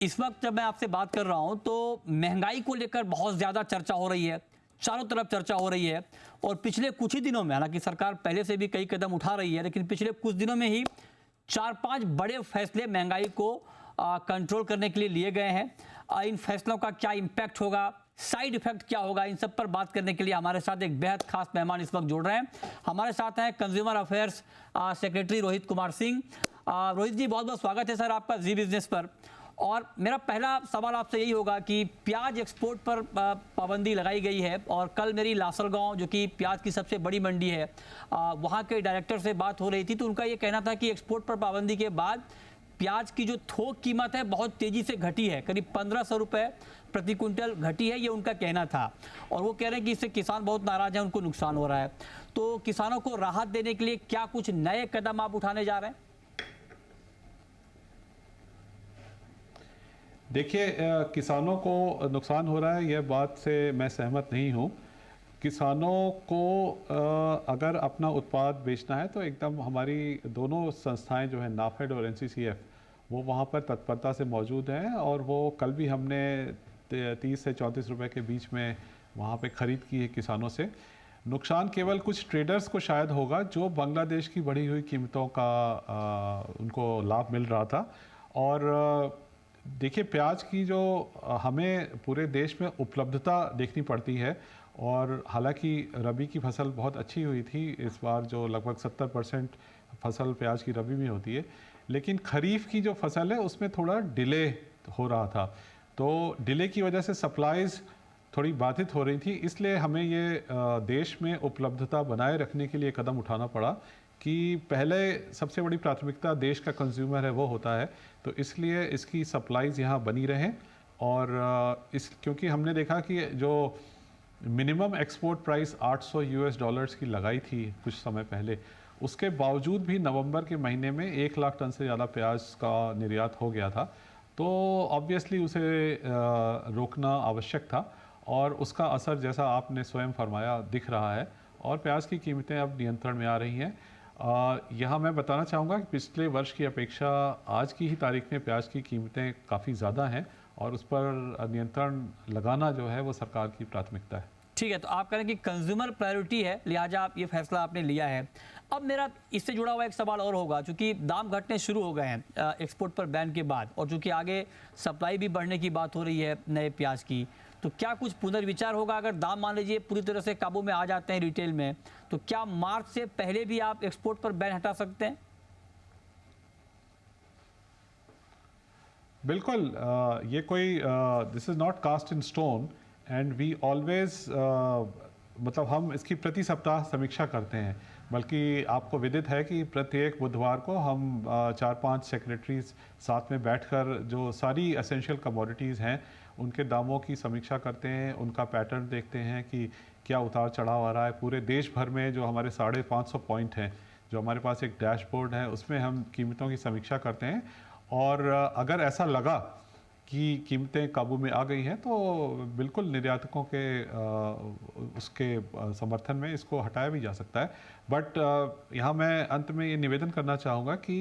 इस वक्त जब मैं आपसे बात कर रहा हूं तो महंगाई को लेकर बहुत ज़्यादा चर्चा हो रही है, चारों तरफ चर्चा हो रही है। और पिछले कुछ ही दिनों में, हालांकि सरकार पहले से भी कई कदम उठा रही है, लेकिन पिछले कुछ दिनों में ही 4-5 बड़े फैसले महंगाई को कंट्रोल करने के लिए लिए गए हैं। इन फैसलों का क्या इम्पैक्ट होगा, साइड इफेक्ट क्या होगा, इन सब पर बात करने के लिए हमारे साथ एक बेहद खास मेहमान इस वक्त जुड़ रहे हैं। हमारे साथ हैं consumer affairs secretary Rohit Kumar Singh. Rohit ji, बहुत बहुत स्वागत है सर आपका जी बिजनेस पर। और मेरा पहला सवाल आपसे यही होगा कि प्याज एक्सपोर्ट पर पाबंदी लगाई गई है, और कल मेरी लासलगांव, जो कि प्याज की सबसे बड़ी मंडी है, वहाँ के डायरेक्टर से बात हो रही थी, तो उनका ये कहना था कि एक्सपोर्ट पर पाबंदी के बाद प्याज की जो थोक कीमत है बहुत तेज़ी से घटी है, करीब 1500 रुपये प्रति क्विंटल घटी है, ये उनका कहना था। और वो कह रहे हैं कि इससे किसान बहुत नाराज़ हैं, उनको नुकसान हो रहा है। तो किसानों को राहत देने के लिए क्या कुछ नए कदम आप उठाने जा रहे हैं? देखिए, किसानों को नुकसान हो रहा है, यह बात से मैं सहमत नहीं हूँ। किसानों को अगर अपना उत्पाद बेचना है तो एकदम हमारी दोनों संस्थाएं जो है, नाफेड और एनसीसीएफ, वो वहाँ पर तत्परता से मौजूद हैं। और वो कल भी हमने 30 से 34 रुपए के बीच में वहाँ पे ख़रीद की है किसानों से। नुकसान केवल कुछ ट्रेडर्स को शायद होगा, जो बांग्लादेश की बढ़ी हुई कीमतों का उनको लाभ मिल रहा था। और देखिए, प्याज की जो हमें पूरे देश में उपलब्धता देखनी पड़ती है, और हालांकि रबी की फसल बहुत अच्छी हुई थी इस बार, जो लगभग 70% फसल प्याज की रबी में होती है, लेकिन खरीफ की जो फसल है उसमें थोड़ा डिले हो रहा था। तो डिले की वजह से सप्लाईज थोड़ी बाधित हो रही थी, इसलिए हमें ये देश में उपलब्धता बनाए रखने के लिए कदम उठाना पड़ा कि पहले सबसे बड़ी प्राथमिकता देश का कंज्यूमर है वो होता है, तो इसलिए इसकी सप्लाईज यहाँ बनी रहें। और क्योंकि हमने देखा कि जो मिनिमम एक्सपोर्ट प्राइस $800 की लगाई थी कुछ समय पहले, उसके बावजूद भी नवंबर के महीने में 1 लाख टन से ज़्यादा प्याज का निर्यात हो गया था। तो ऑब्वियसली उसे रोकना आवश्यक था, और उसका असर, जैसा आपने स्वयं फरमाया, दिख रहा है, और प्याज की कीमतें अब नियंत्रण में आ रही हैं। यहाँ मैं बताना चाहूँगा कि पिछले वर्ष की अपेक्षा आज की ही तारीख में प्याज की कीमतें काफ़ी ज़्यादा हैं, और उस पर नियंत्रण लगाना जो है वो सरकार की प्राथमिकता है। ठीक है, तो आप कह रहे हैं कि कंज्यूमर प्रायोरिटी है, लिहाजा आप ये फैसला आपने लिया है। अब मेरा इससे जुड़ा हुआ एक सवाल और होगा, चूंकि दाम घटने शुरू हो गए हैं एक्सपोर्ट पर बैन के बाद, और चूंकि आगे सप्लाई भी बढ़ने की बात हो रही है नए प्याज की, तो क्या कुछ पुनर्विचार होगा अगर दाम मान लीजिए पूरी तरह से काबू में आ जाते हैं रिटेल में, तो क्या मार्च से पहले भी आप एक्सपोर्ट पर बैन हटा सकते हैं? बिल्कुल, ये कोई this is not cast in stone, and we always, मतलब हम इसकी प्रति सप्ताह समीक्षा करते हैं। बल्कि आपको विदित है कि प्रत्येक बुधवार को हम 4-5 सेक्रेटरीज साथ में बैठकर जो सारी एसेंशियल कमोडिटीज़ हैं उनके दामों की समीक्षा करते हैं, उनका पैटर्न देखते हैं कि क्या उतार चढ़ाव आ रहा है। पूरे देश भर में जो हमारे 550 पॉइंट हैं, जो हमारे पास एक डैशबोर्ड है, उसमें हम कीमतों की समीक्षा करते हैं। और अगर ऐसा लगा कि कीमतें काबू में आ गई हैं, तो बिल्कुल निर्यातकों के उसके समर्थन में इसको हटाया भी जा सकता है। बट यहाँ मैं अंत में ये निवेदन करना चाहूँगा कि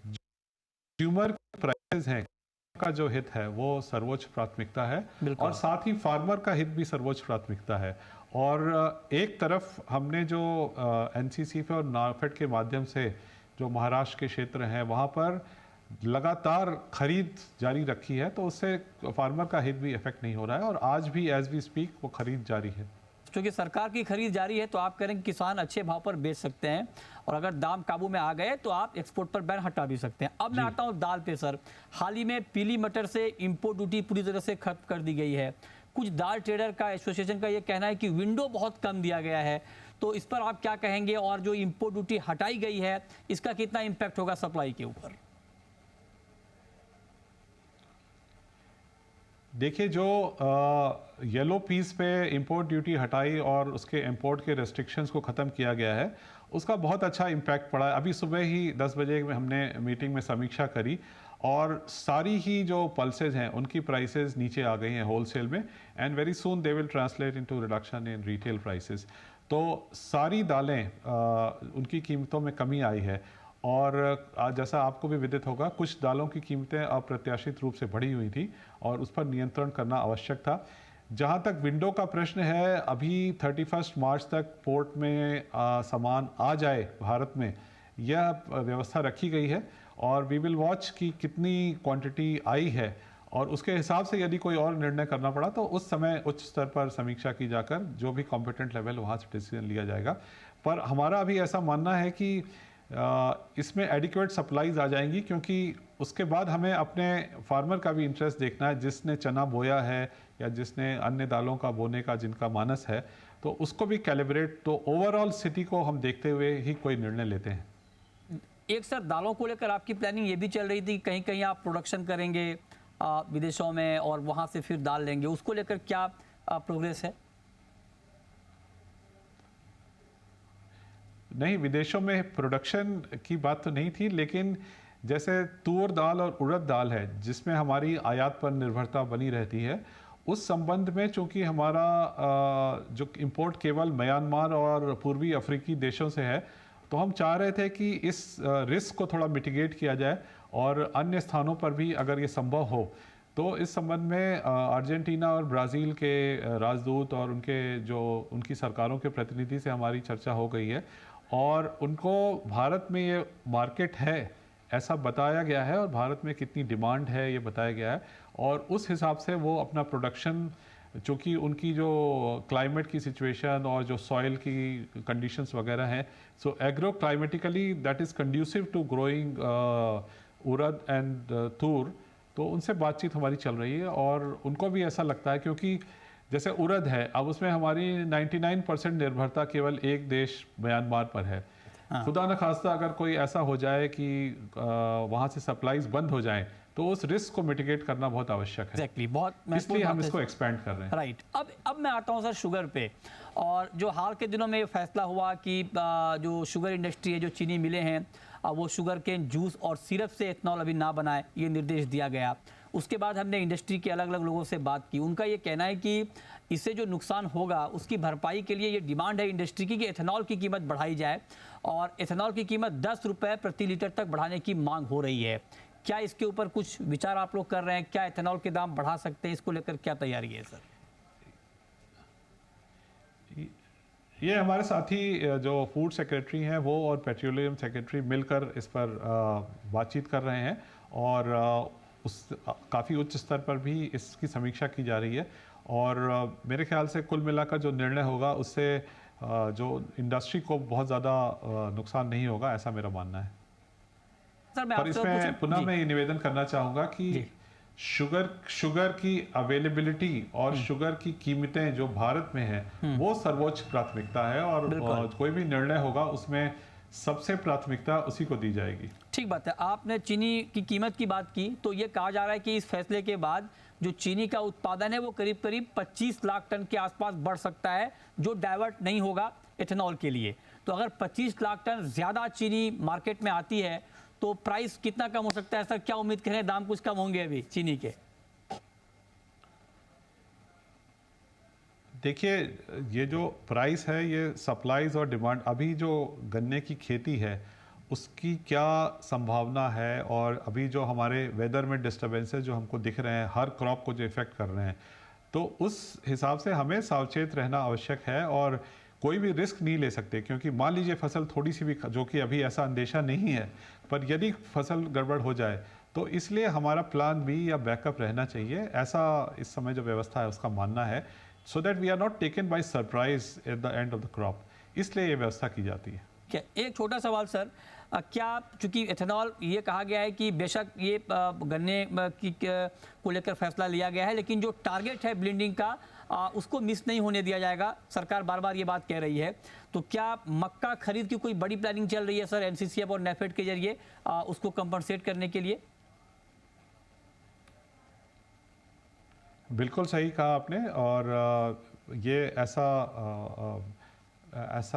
कंज्यूमर प्राइसेस हैं का जो हित है वो सर्वोच्च प्राथमिकता है, और साथ ही फार्मर का हित भी सर्वोच्च प्राथमिकता है। और एक तरफ हमने जो एनसीसी और नाफेड के माध्यम से जो महाराष्ट्र के क्षेत्र हैं वहाँ पर लगातार खरीद जारी रखी है, तो उससे फार्मर का हित भी इफेक्ट नहीं हो रहा है, और आज भी एज वी स्पीक वो खरीद जारी है। क्योंकि सरकार की खरीद जारी है, तो आप कह रहे हैं कि किसान अच्छे भाव पर बेच सकते हैं, और अगर दाम काबू में आ गए तो आप एक्सपोर्ट पर बैन हटा भी सकते हैं। अब मैं आता हूं दाल पे सर। हाल ही में पीली मटर से इंपोर्ट ड्यूटी पूरी तरह से खत्म कर दी गई है। कुछ दाल ट्रेडर का एसोसिएशन का ये कहना है कि विंडो बहुत कम दिया गया है, तो इस पर आप क्या कहेंगे? और जो इंपोर्ट ड्यूटी हटाई गई है, इसका कितना इम्पैक्ट होगा सप्लाई के ऊपर? देखिए, जो येलो पीस पे इंपोर्ट ड्यूटी हटाई और उसके इंपोर्ट के रेस्ट्रिक्शंस को ख़त्म किया गया है, उसका बहुत अच्छा इम्पैक्ट पड़ा है। अभी सुबह ही 10 बजे में हमने मीटिंग में समीक्षा करी, और सारी ही जो पल्सेज हैं उनकी प्राइसेस नीचे आ गई हैं होलसेल में, and very soon they will translate into reduction in retail prices. तो सारी दालें उनकी कीमतों में कमी आई है। और आज जैसा आपको भी विदित होगा, कुछ दालों की कीमतें अप्रत्याशित रूप से बढ़ी हुई थी और उस पर नियंत्रण करना आवश्यक था। जहां तक विंडो का प्रश्न है, अभी 31 मार्च तक पोर्ट में सामान आ जाए भारत में, यह व्यवस्था रखी गई है और वी विल वॉच कि कितनी क्वांटिटी आई है और उसके हिसाब से यदि कोई और निर्णय करना पड़ा तो उस समय उच्च स्तर पर समीक्षा की जाकर जो भी कॉम्पिटेंट लेवल वहाँ से डिसीजन लिया जाएगा। पर हमारा अभी ऐसा मानना है कि इसमें एडिक्वेट सप्लाईज आ जाएंगी, क्योंकि उसके बाद हमें अपने फार्मर का भी इंटरेस्ट देखना है, जिसने चना बोया है या जिसने अन्य दालों का बोने का जिनका मानस है, तो उसको भी कैलिब्रेट, तो ओवरऑल स्थिति को हम देखते हुए ही कोई निर्णय लेते हैं। एक सर, दालों को लेकर आपकी प्लानिंग ये भी चल रही थी, कहीं कहीं आप प्रोडक्शन करेंगे विदेशों में और वहाँ से फिर दाल लेंगे, उसको लेकर क्या प्रोग्रेस है? नहीं, विदेशों में प्रोडक्शन की बात तो नहीं थी, लेकिन जैसे तूर दाल और उड़द दाल है जिसमें हमारी आयात पर निर्भरता बनी रहती है, उस संबंध में चूंकि हमारा जो इंपोर्ट केवल म्यांमार और पूर्वी अफ्रीकी देशों से है, तो हम चाह रहे थे कि इस रिस्क को थोड़ा मिटिगेट किया जाए और अन्य स्थानों पर भी अगर ये संभव हो तो इस संबंध में अर्जेंटीना और ब्राज़ील के राजदूत और उनकी सरकारों के प्रतिनिधि से हमारी चर्चा हो गई है और उनको भारत में ये मार्केट है ऐसा बताया गया है और भारत में कितनी डिमांड है ये बताया गया है और उस हिसाब से वो अपना प्रोडक्शन, चूँकि उनकी जो क्लाइमेट की सिचुएशन और जो सॉइल की कंडीशंस वगैरह हैं, so agro climatically that is conducive to growing urad and toor, तो उनसे बातचीत हमारी चल रही है और उनको भी ऐसा लगता है, क्योंकि जैसे उड़द है, अब उसमें हमारी 99% निर्भरता केवल एक देश म्यांमार पर है। खुदा न खास्ता अगर कोई ऐसा हो जाए कि वहाँ से सप्लाईज बंद हो जाएं, तो उस रिस्क को मिटिगेट करना बहुत आवश्यक है। एग्जैक्टली, बहुत इसलिए हम इसको एक्सपेंड कर रहे हैं। राइट। अब मैं आता हूँ सर शुगर पे, और जो हाल के दिनों में फैसला हुआ कि जो शुगर इंडस्ट्री है, जो चीनी मिले हैं, वो शुगर केन जूस और सिरप से एथनॉल अभी ना बनाए, ये निर्देश दिया गया। उसके बाद हमने इंडस्ट्री के अलग अलग लोगों से बात की, उनका ये कहना है कि इससे जो नुकसान होगा उसकी भरपाई के लिए ये डिमांड है इंडस्ट्री की कि एथनॉल की कीमत बढ़ाई जाए और एथनॉल की कीमत 10 रुपये प्रति लीटर तक बढ़ाने की मांग हो रही है। क्या इसके ऊपर कुछ विचार आप लोग कर रहे हैं? क्या एथनॉल के दाम बढ़ा सकते हैं? इसको लेकर क्या तैयारी है सर? ये हमारे साथी जो फूड सेक्रेटरी हैं वो और पेट्रोलियम सेक्रेटरी मिलकर इस पर बातचीत कर रहे हैं और उस काफ़ी उच्च स्तर पर भी इसकी समीक्षा की जा रही है और मेरे ख्याल से कुल मिलाकर जो निर्णय होगा उससे जो इंडस्ट्री को बहुत ज़्यादा नुकसान नहीं होगा, ऐसा मेरा मानना है। सर मैं पर आपसे इसमें पुनः मैं ये निवेदन करना चाहूँगा कि शुगर की अवेलेबिलिटी और शुगर की कीमतें जो भारत में है वो सर्वोच्च प्राथमिकता है और कोई भी निर्णय होगा उसमें सबसे प्राथमिकता उसी को दी जाएगी। ठीक बात है। आपने चीनी की कीमत की बात की, तो ये कहा जा रहा है कि इस फैसले के बाद जो चीनी का उत्पादन है वो करीब करीब 25 लाख टन के आसपास बढ़ सकता है, जो डाइवर्ट नहीं होगा एथेनॉल के लिए। तो अगर 25 लाख टन ज़्यादा चीनी मार्केट में आती है तो प्राइस कितना कम हो सकता है सर? क्या उम्मीद करें, दाम कुछ कम होंगे अभी चीनी के? देखिए, ये जो प्राइस है ये सप्लाईज और डिमांड, अभी जो गन्ने की खेती है उसकी क्या संभावना है और अभी जो हमारे वेदर में डिस्टर्बेंसेस जो हमको दिख रहे हैं, हर क्रॉप को जो इफ़ेक्ट कर रहे हैं, तो उस हिसाब से हमें सावचेत रहना आवश्यक है और कोई भी रिस्क नहीं ले सकते, क्योंकि मान लीजिए फसल थोड़ी सी भी, जो कि अभी ऐसा अंदेशा नहीं है, पर यदि फसल गड़बड़ हो जाए तो इसलिए हमारा प्लान बी या बैकअप रहना चाहिए, ऐसा इस समय जो व्यवस्था है उसका मानना है, so that we are not taken by surprise at the end of the crop, इसलिए ये व्यवस्था की जाती है। क्या एक छोटा सवाल सर, क्या चूंकि एथेनॉल ये कहा गया है कि बेशक ये गन्ने को लेकर फैसला लिया गया है, लेकिन जो टारगेट है ब्लेंडिंग का उसको मिस नहीं होने दिया जाएगा, सरकार बार बार ये बात कह रही है, तो क्या मक्का खरीद की कोई बड़ी प्लानिंग चल रही है सर एनसीसीएफ और नेफेड के जरिए उसको कंपनसेट करने के लिए? बिल्कुल सही कहा आपने, और ये ऐसा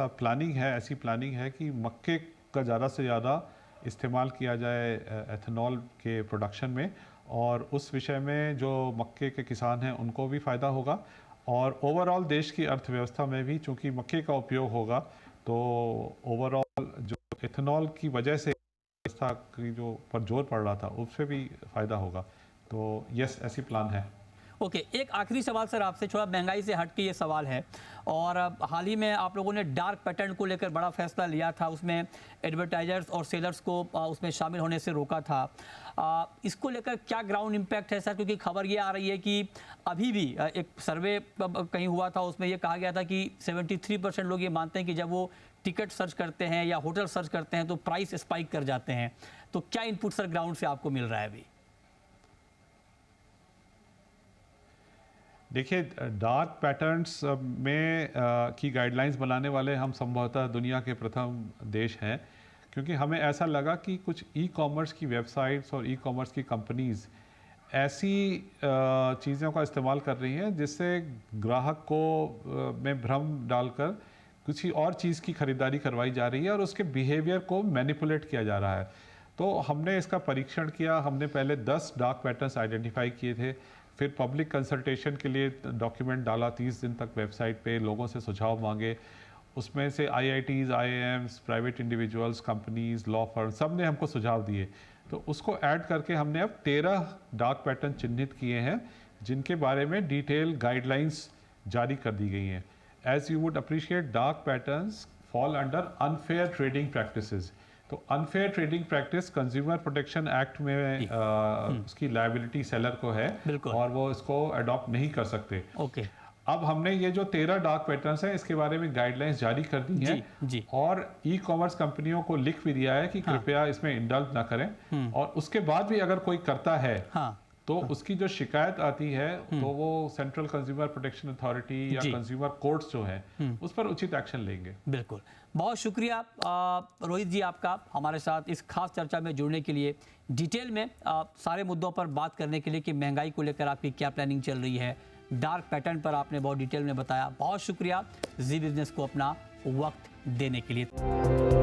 प्लानिंग है, ऐसी प्लानिंग है कि मक्के का ज़्यादा से ज़्यादा इस्तेमाल किया जाए एथेनॉल के प्रोडक्शन में, और उस विषय में जो मक्के के किसान हैं उनको भी फ़ायदा होगा और ओवरऑल देश की अर्थव्यवस्था में भी, चूँकि मक्के का उपयोग होगा तो ओवरऑल जो एथेनॉल की वजह से व्यवस्था की जो पर जोर पड़ रहा था उससे भी फायदा होगा। तो यस, ऐसी प्लान है। ओके, एक आखिरी सवाल सर आपसे, थोड़ा महंगाई से हट के ये सवाल है, और हाल ही में आप लोगों ने डार्क पैटर्न को लेकर बड़ा फैसला लिया था, उसमें एडवर्टाइजर्स और सेलर्स को उसमें शामिल होने से रोका था। इसको लेकर क्या ग्राउंड इम्पैक्ट है सर? क्योंकि खबर ये आ रही है कि अभी भी एक सर्वे कहीं हुआ था, उसमें ये कहा गया था कि 73% लोग ये मानते हैं कि जब वो टिकट सर्च करते हैं या होटल सर्च करते हैं तो प्राइस स्पाइक कर जाते हैं। तो क्या इनपुट सर ग्राउंड से आपको मिल रहा है अभी? देखिए, डार्क पैटर्न्स में की गाइडलाइंस बनाने वाले हम संभवतः दुनिया के प्रथम देश हैं, क्योंकि हमें ऐसा लगा कि कुछ ई कॉमर्स की वेबसाइट्स और ई कॉमर्स की कंपनीज ऐसी चीज़ों का इस्तेमाल कर रही हैं जिससे ग्राहक को में भ्रम डालकर किसी और चीज़ की खरीदारी करवाई जा रही है और उसके बिहेवियर को मैनिपुलेट किया जा रहा है। तो हमने इसका परीक्षण किया। हमने पहले 10 डार्क पैटर्न्स आइडेंटिफाई किए थे, फिर पब्लिक कंसल्टेशन के लिए डॉक्यूमेंट डाला, 30 दिन तक वेबसाइट पे लोगों से सुझाव मांगे। उसमें से IITs, IIMs, private individuals, companies, law firm, सब ने हमको सुझाव दिए। तो उसको ऐड करके हमने अब 13 डार्क पैटर्न चिन्हित किए हैं जिनके बारे में डिटेल गाइडलाइंस जारी कर दी गई हैं। As you would appreciate, dark patterns fall under unfair trading practices. तो unfair trading practice consumer protection act में उसकी लायबिलिटी सेलर को है और वो इसको अडॉप्ट नहीं कर सकते। ओके, अब हमने ये जो 13 डार्क पैटर्न्स हैं इसके बारे में गाइडलाइंस जारी कर दी हैं जी। और ई कॉमर्स कंपनियों को लिख भी दिया है कि कृपया इसमें इंडल्ज ना करें, और उसके बाद भी अगर कोई करता है तो उसकी जो शिकायत आती है तो वो सेंट्रल कंज्यूमर प्रोटेक्शन अथॉरिटी या कंज्यूमर कोर्ट्स जो है उस पर उचित एक्शन लेंगे। बिल्कुल, बहुत शुक्रिया रोहित जी आपका हमारे साथ इस खास चर्चा में जुड़ने के लिए, डिटेल में सारे मुद्दों पर बात करने के लिए कि महंगाई को लेकर आपकी क्या प्लानिंग चल रही है, डार्क पैटर्न पर आपने बहुत डिटेल में बताया। बहुत शुक्रिया जी बिजनेस को अपना वक्त देने के लिए।